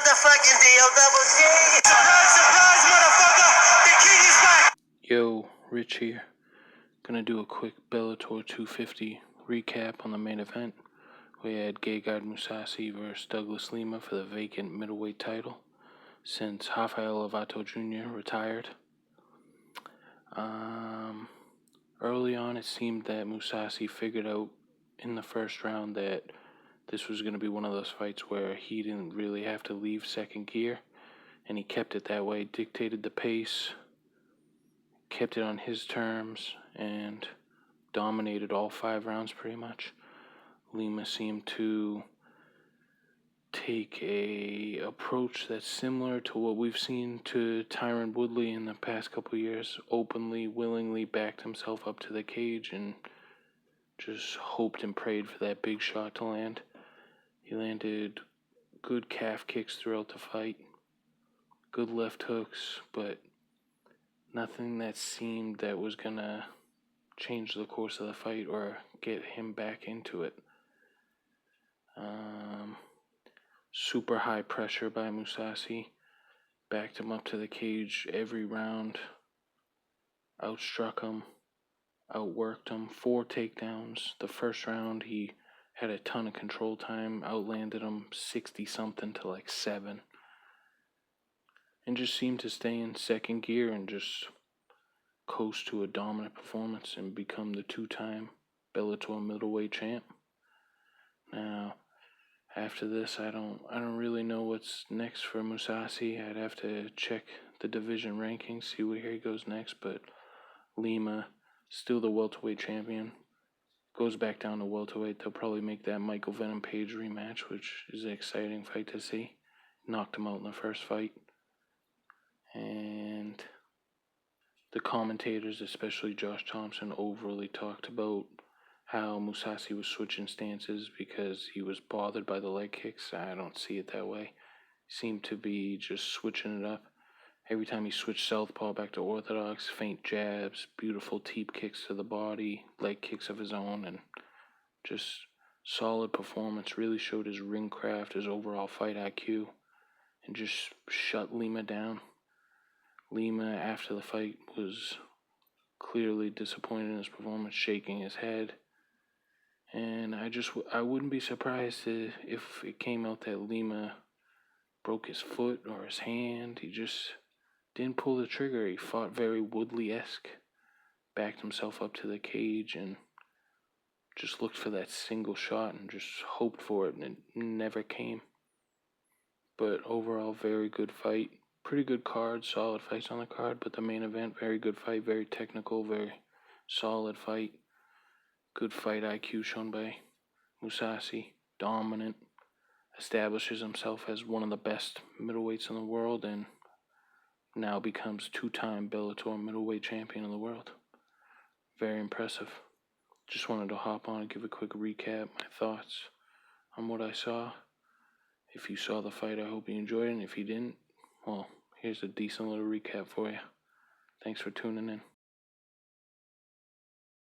motherfucking deal, double G. Surprise, surprise, motherfucker. The king is back. Yo, Rich here. Gonna do a quick Bellator 250 recap on the main event. We had Mousasi versus Douglas Lima for the vacant middleweight title since Rafael Lovato Jr. retired. Early on, it seemed that Mousasi figured out in the first round that this was going to be one of those fights where he didn't really have to leave second gear, and he kept it that way, dictated the pace, kept it on his terms, and dominated all 5 rounds pretty much. Lima seemed to take a approach that's similar to what we've seen to Tyron Woodley in the past couple of years. Openly, willingly backed himself up to the cage and just hoped and prayed for that big shot to land. He landed good calf kicks throughout the fight, good left hooks, but nothing that seemed that was gonna change the course of the fight or get him back into it. Super high pressure by Mousasi, backed him up to the cage every round, outstruck him, outworked him, 4 takedowns. The first round he had a ton of control time, outlanded him 60-something to like 7. And just seemed to stay in second gear and just coast to a dominant performance and become the 2-time Bellator middleweight champ. Now, after this, I don't really know what's next for Mousasi. I'd have to check the division rankings, see where he goes next, but Lima, still the welterweight champion, goes back down to welterweight. They'll probably make that Michael Venom Page rematch, which is an exciting fight to see. Knocked him out in the first fight. And the commentators, especially Josh Thompson, overly talked about how Mousasi was switching stances because he was bothered by the leg kicks. I don't see it that way. He seemed to be just switching it up. Every time he switched southpaw back to orthodox, feint jabs, beautiful teep kicks to the body, leg kicks of his own, and just solid performance. Really showed his ring craft, his overall fight IQ, and just shut Lima down. Lima, after the fight, was clearly disappointed in his performance, shaking his head. And I wouldn't be surprised if it came out that Lima broke his foot or his hand. He just didn't pull the trigger. He fought very Woodley-esque, backed himself up to the cage and just looked for that single shot and just hoped for it, and it never came. But overall, very good fight. Pretty good card, solid fights on the card, but the main event, very good fight, very technical, very solid fight. Good fight IQ shown by Mousasi, dominant, establishes himself as one of the best middleweights in the world, and now becomes 2-time Bellator middleweight champion of the world. Very impressive. Just wanted to hop on and give a quick recap, my thoughts on what I saw. If you saw the fight, I hope you enjoyed it, and if you didn't, well, here's a decent little recap for you. Thanks for tuning in.